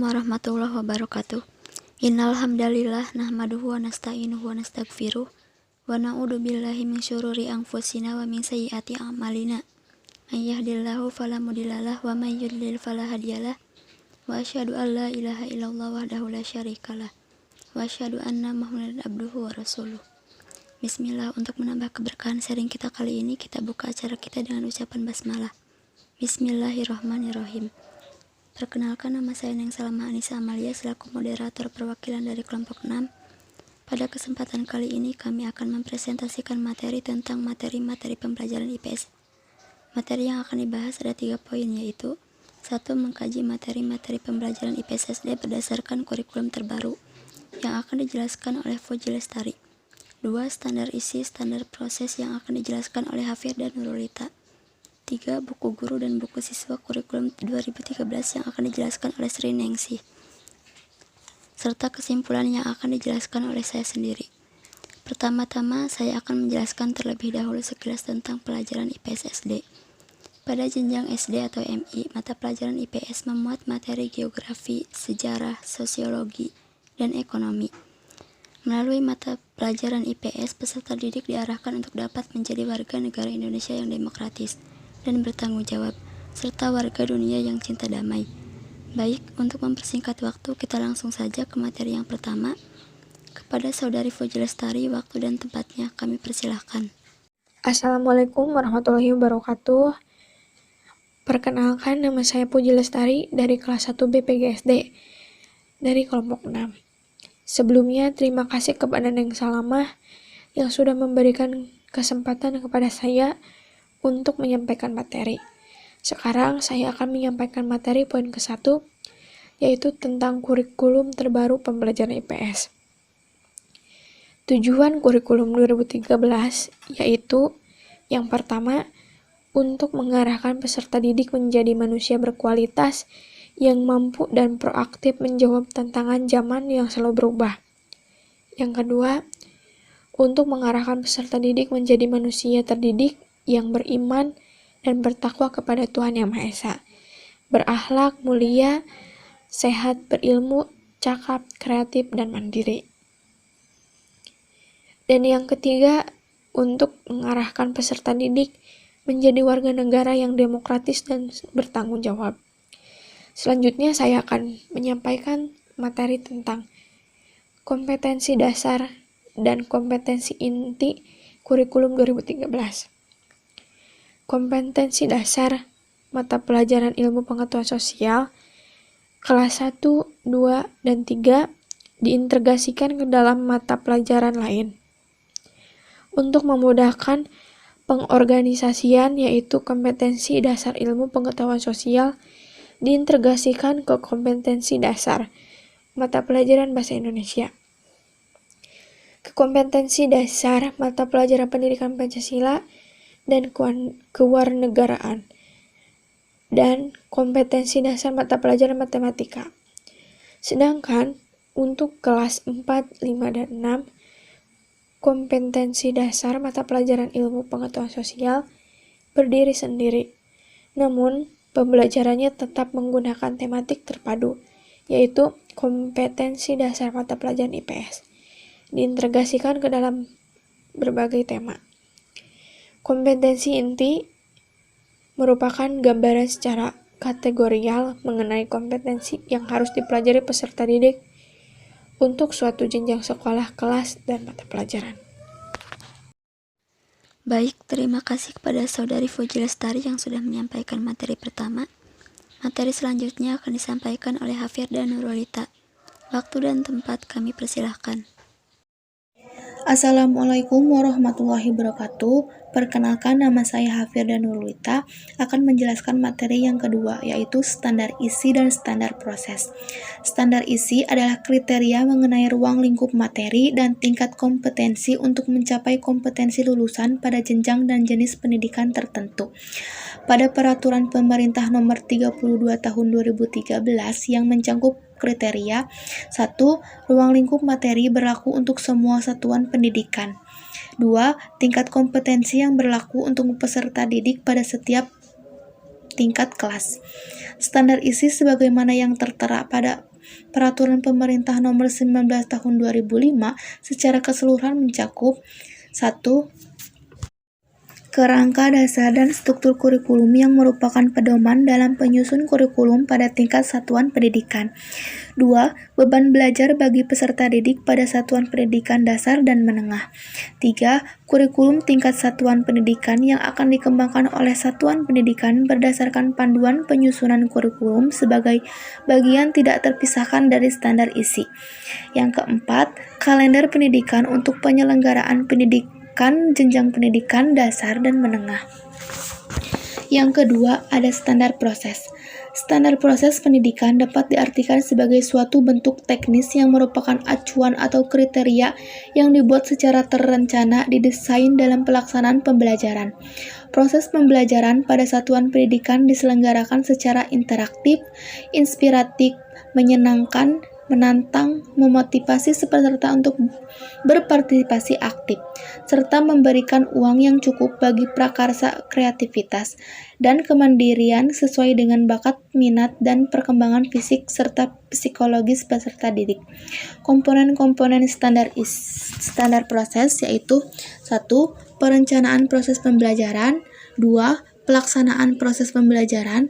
warahmatullahi wabarakatuh. Innal hamdalillah nahmaduhu wa nasta'inuhu wa nastaghfiruh wa na'udzu billahi min syururi anfusina wa min sayyiati a'malina. May yahdihillahu fala mudhillalah wa may yudlil fala hadiyalah. Wa asyhadu an la ilaha illallah wahdahu la syarikalah. Wa asyhadu anna Muhammadan abduhu wa rasuluh. Bismillah, untuk menambah keberkahan sharing kita kali ini, kita buka acara kita dengan ucapan basmalah. Bismillahirrahmanirrahim. Perkenalkan, nama saya Neng Salma Anissa Amalia selaku moderator perwakilan dari kelompok 6. Pada kesempatan kali ini kami akan mempresentasikan materi tentang materi-materi pembelajaran IPS. Materi yang akan dibahas ada 3 poin, yaitu 1. Mengkaji materi-materi pembelajaran IPS SD berdasarkan kurikulum terbaru yang akan dijelaskan oleh Fuji Lestari. 2. Standar isi, standar proses yang akan dijelaskan oleh Hafir dan Nurulita. 3. Buku guru dan buku siswa kurikulum 2013 yang akan dijelaskan oleh Sri Nengsi, serta kesimpulan yang akan dijelaskan oleh saya sendiri. Pertama-tama, saya akan menjelaskan terlebih dahulu sekilas tentang pelajaran IPS SD. Pada jenjang SD atau MI, mata pelajaran IPS memuat materi geografi, sejarah, sosiologi, dan ekonomi. Melalui mata pelajaran IPS, peserta didik diarahkan untuk dapat menjadi warga negara Indonesia yang demokratis dan bertanggung jawab, serta warga dunia yang cinta damai. Baik, untuk mempersingkat waktu, kita langsung saja ke materi yang pertama. Kepada Saudari Fuji Lestari, waktu dan tempatnya kami persilahkan. Assalamualaikum warahmatullahi wabarakatuh. Perkenalkan, nama saya Fuji Lestari dari kelas 1 BPGSD dari kelompok 6. Sebelumnya, terima kasih kepada Neng Salamah yang sudah memberikan kesempatan kepada saya untuk menyampaikan materi. Sekarang saya akan menyampaikan materi poin ke-1, yaitu tentang kurikulum terbaru pembelajaran IPS. Tujuan kurikulum 2013 yaitu yang pertama, untuk mengarahkan peserta didik menjadi manusia berkualitas yang mampu dan proaktif menjawab tantangan zaman yang selalu berubah. Yang kedua, untuk mengarahkan peserta didik menjadi manusia terdidik yang beriman dan bertakwa kepada Tuhan Yang Maha Esa, berakhlak mulia, sehat, berilmu, cakap, kreatif, dan mandiri. Dan yang ketiga, untuk mengarahkan peserta didik menjadi warga negara yang demokratis dan bertanggung jawab. Selanjutnya saya akan menyampaikan materi tentang kompetensi dasar dan kompetensi inti kurikulum 2013. Kompetensi dasar mata pelajaran ilmu pengetahuan sosial kelas 1, 2, dan 3 diintegrasikan ke dalam mata pelajaran lain. Untuk memudahkan pengorganisasian, yaitu kompetensi dasar ilmu pengetahuan sosial diintegrasikan ke kompetensi dasar mata pelajaran bahasa Indonesia. Ke kompetensi dasar mata pelajaran pendidikan Pancasila dan kewarganegaraan, dan kompetensi dasar mata pelajaran matematika. Sedangkan untuk kelas 4, 5, dan 6, kompetensi dasar mata pelajaran ilmu pengetahuan sosial berdiri sendiri, namun pembelajarannya tetap menggunakan tematik terpadu, yaitu kompetensi dasar mata pelajaran IPS, diintegrasikan ke dalam berbagai tema. Kompetensi inti merupakan gambaran secara kategorial mengenai kompetensi yang harus dipelajari peserta didik untuk suatu jenjang sekolah, kelas, dan mata pelajaran. Baik, terima kasih kepada Saudari Fuji Lestari yang sudah menyampaikan materi pertama. Materi selanjutnya akan disampaikan oleh Hafir dan Nurulita. Waktu dan tempat kami persilahkan. Assalamualaikum warahmatullahi wabarakatuh. Perkenalkan, nama saya Hafir dan Nurulita akan menjelaskan materi yang kedua, yaitu standar isi dan standar proses. Standar isi adalah kriteria mengenai ruang lingkup materi dan tingkat kompetensi untuk mencapai kompetensi lulusan pada jenjang dan jenis pendidikan tertentu. Pada Peraturan Pemerintah Nomor 32 Tahun 2013 yang mencangkup kriteria 1. Ruang lingkup materi berlaku untuk semua satuan pendidikan. 2. Tingkat kompetensi yang berlaku untuk peserta didik pada setiap tingkat kelas. Standar isi sebagaimana yang tertera pada Peraturan Pemerintah Nomor 19 Tahun 2005 secara keseluruhan mencakup 1. Kerangka dasar dan struktur kurikulum yang merupakan pedoman dalam penyusun kurikulum pada tingkat satuan pendidikan. 2. Beban belajar bagi peserta didik pada satuan pendidikan dasar dan menengah. 3. Kurikulum tingkat satuan pendidikan yang akan dikembangkan oleh satuan pendidikan berdasarkan panduan penyusunan kurikulum sebagai bagian tidak terpisahkan dari standar isi. Yang keempat, kalender pendidikan untuk penyelenggaraan pendidikan jenjang pendidikan dasar dan menengah. Yang kedua, ada standar proses. Standar proses pendidikan dapat diartikan sebagai suatu bentuk teknis yang merupakan acuan atau kriteria yang dibuat secara terencana didesain dalam pelaksanaan pembelajaran. Proses pembelajaran pada satuan pendidikan diselenggarakan secara interaktif, inspiratif, menyenangkan, menantang, memotivasi peserta untuk berpartisipasi aktif, serta memberikan uang yang cukup bagi prakarsa kreativitas dan kemandirian sesuai dengan bakat, minat, dan perkembangan fisik serta psikologis peserta didik. Komponen-komponen standar proses yaitu 1. Perencanaan proses pembelajaran, 2. Pelaksanaan proses pembelajaran,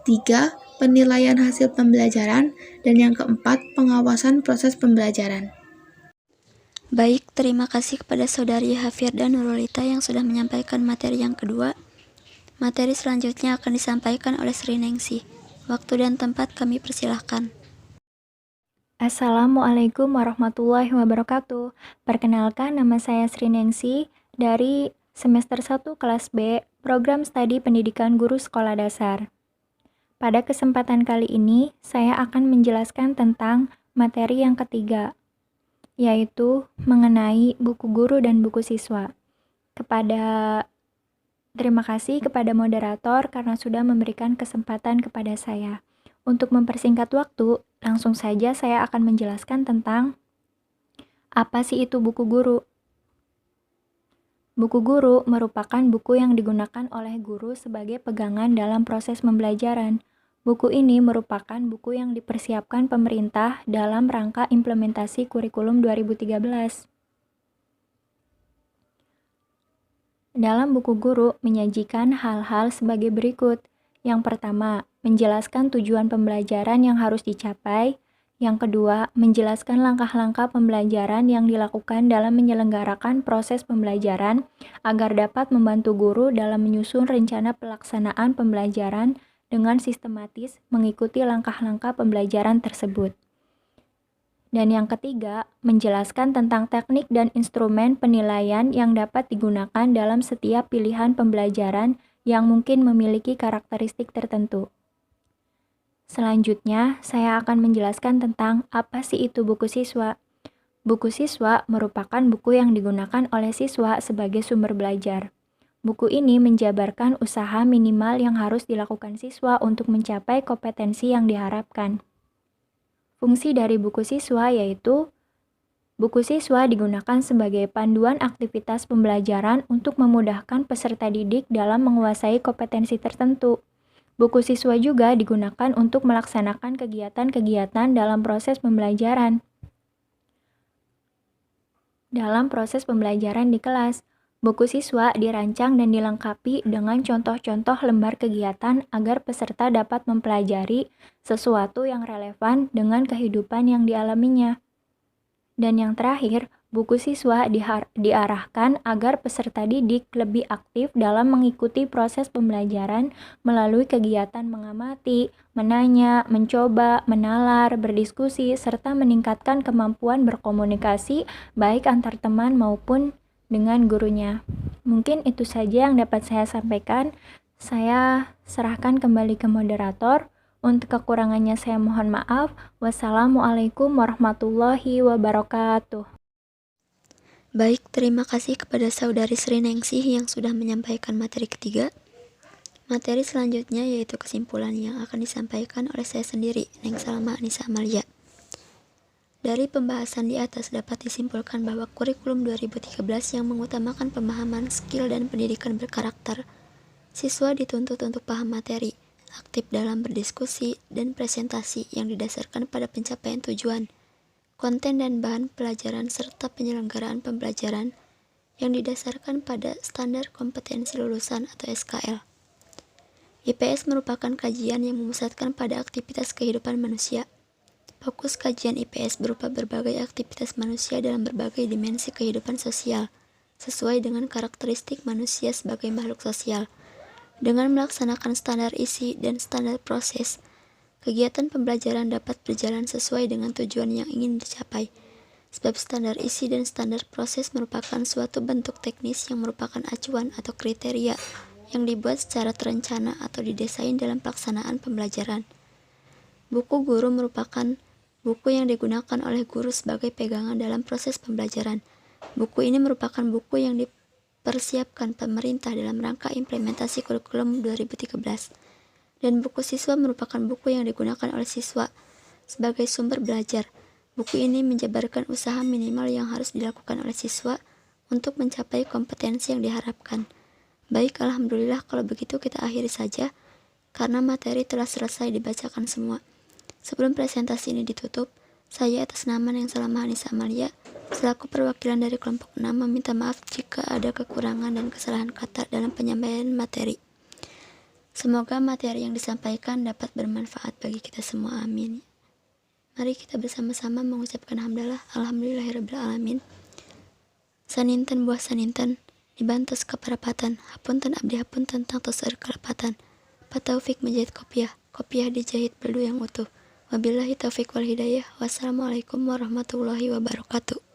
3. Penilaian hasil pembelajaran, dan yang keempat, pengawasan proses pembelajaran. Baik, terima kasih kepada Saudari Hafirda Nurulita yang sudah menyampaikan materi yang kedua. Materi selanjutnya akan disampaikan oleh Sri Nengsi. Waktu dan tempat kami persilahkan. Assalamualaikum warahmatullahi wabarakatuh. Perkenalkan, nama saya Sri Nengsi dari semester 1 kelas B, Program Studi Pendidikan Guru Sekolah Dasar. Pada kesempatan kali ini, saya akan menjelaskan tentang materi yang ketiga, yaitu mengenai buku guru dan buku siswa. Terima kasih kepada moderator karena sudah memberikan kesempatan kepada saya. Untuk mempersingkat waktu, langsung saja saya akan menjelaskan tentang apa sih itu buku guru. Buku guru merupakan buku yang digunakan oleh guru sebagai pegangan dalam proses pembelajaran. Buku ini merupakan buku yang dipersiapkan pemerintah dalam rangka implementasi kurikulum 2013. Dalam buku guru menyajikan hal-hal sebagai berikut. Yang pertama, menjelaskan tujuan pembelajaran yang harus dicapai. Yang kedua, menjelaskan langkah-langkah pembelajaran yang dilakukan dalam menyelenggarakan proses pembelajaran agar dapat membantu guru dalam menyusun rencana pelaksanaan pembelajaran dengan sistematis mengikuti langkah-langkah pembelajaran tersebut. Dan yang ketiga, menjelaskan tentang teknik dan instrumen penilaian yang dapat digunakan dalam setiap pilihan pembelajaran yang mungkin memiliki karakteristik tertentu. Selanjutnya, saya akan menjelaskan tentang apa sih itu buku siswa. Buku siswa merupakan buku yang digunakan oleh siswa sebagai sumber belajar. Buku ini menjabarkan usaha minimal yang harus dilakukan siswa untuk mencapai kompetensi yang diharapkan. Fungsi dari buku siswa yaitu, buku siswa digunakan sebagai panduan aktivitas pembelajaran untuk memudahkan peserta didik dalam menguasai kompetensi tertentu. Buku siswa juga digunakan untuk melaksanakan kegiatan-kegiatan dalam proses pembelajaran. Dalam proses pembelajaran di kelas, buku siswa dirancang dan dilengkapi dengan contoh-contoh lembar kegiatan agar peserta dapat mempelajari sesuatu yang relevan dengan kehidupan yang dialaminya. Dan yang terakhir, buku siswa diarahkan agar peserta didik lebih aktif dalam mengikuti proses pembelajaran melalui kegiatan mengamati, menanya, mencoba, menalar, berdiskusi, serta meningkatkan kemampuan berkomunikasi baik antar teman maupun dengan gurunya. Mungkin itu saja yang dapat saya sampaikan. Saya serahkan kembali ke moderator. Untuk kekurangannya saya mohon maaf. Wassalamualaikum warahmatullahi wabarakatuh. Baik, terima kasih kepada Saudari Sri Nengsi yang sudah menyampaikan materi ketiga. Materi selanjutnya yaitu kesimpulan yang akan disampaikan oleh saya sendiri, Neng Salma Anissa Amalia. Dari pembahasan di atas dapat disimpulkan bahwa kurikulum 2013 yang mengutamakan pemahaman, skill, dan pendidikan berkarakter. Siswa dituntut untuk paham materi, aktif dalam berdiskusi, dan presentasi yang didasarkan pada pencapaian tujuan, konten dan bahan pelajaran, serta penyelenggaraan pembelajaran yang didasarkan pada standar kompetensi lulusan atau SKL. IPS merupakan kajian yang memusatkan pada aktivitas kehidupan manusia. Fokus kajian IPS berupa berbagai aktivitas manusia dalam berbagai dimensi kehidupan sosial, sesuai dengan karakteristik manusia sebagai makhluk sosial. Dengan melaksanakan standar isi dan standar proses, kegiatan pembelajaran dapat berjalan sesuai dengan tujuan yang ingin dicapai. Sebab standar isi dan standar proses merupakan suatu bentuk teknis yang merupakan acuan atau kriteria yang dibuat secara terencana atau didesain dalam pelaksanaan pembelajaran. Buku guru merupakan buku yang digunakan oleh guru sebagai pegangan dalam proses pembelajaran. Buku ini merupakan buku yang dipersiapkan pemerintah dalam rangka implementasi kurikulum 2013. Dan buku siswa merupakan buku yang digunakan oleh siswa sebagai sumber belajar. Buku ini menjabarkan usaha minimal yang harus dilakukan oleh siswa untuk mencapai kompetensi yang diharapkan. Baik, alhamdulillah kalau begitu kita akhiri saja, karena materi telah selesai dibacakan semua. Sebelum presentasi ini ditutup, saya atas nama yang Salah Mahanisa Amalia, selaku perwakilan dari kelompok 6 meminta maaf jika ada kekurangan dan kesalahan kata dalam penyampaian materi. Semoga materi yang disampaikan dapat bermanfaat bagi kita semua, amin. Mari kita bersama-sama mengucapkan hamdalah, alhamdulillahirrabbilalamin. Saninten buah saninten, dibantos keparapatan, hapunten abdi hapunten tentang tosar kelapatan. Pataufik menjahit kopiah dijahit perlu yang utuh. Wabillahi taufiq wal hidayah. Wassalamualaikum warahmatullahi wabarakatuh.